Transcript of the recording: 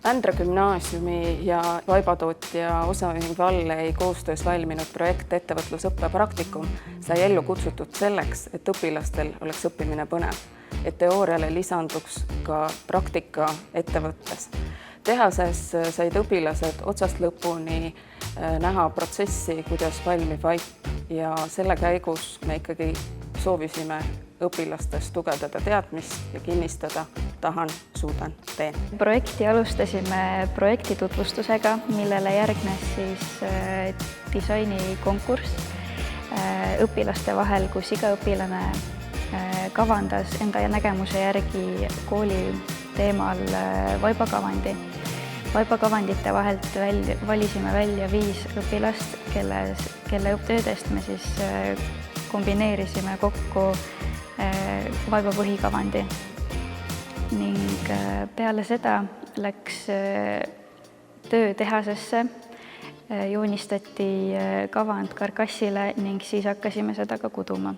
Vändra gümnaasiumi ja Vaibatootja osaühing Valley koostöös valminud projekt Ettevõtlusõppe praktikum sai ellu kutsutud selleks, et õpilastel oleks õppimine põnev, et teooriale lisanduks ka praktika ettevõttes. Tehases said õpilased otsast lõpuni näha protsessi, kuidas valmib vaip, ja selle käigus me ikkagi soovisime õpilastes tugevdada teadmist ja kinnistada tahan, suudan, teen. Projekti alustasime projekti tutvustusega, millele järgnes siis disainikonkurss õpilaste vahel, kus iga õpilane kavandas enda nägemuse järgi kooli teemal vaibakavandi. Vaibakavandite vahelt valisime välja 5 õpilast, kelle töödest me siis kombineerisime kokku vaiba põhikavandi. Ning peale seda läks töö tehasesse, joonistati kavand karkassile ning siis hakkasime seda ka kuduma.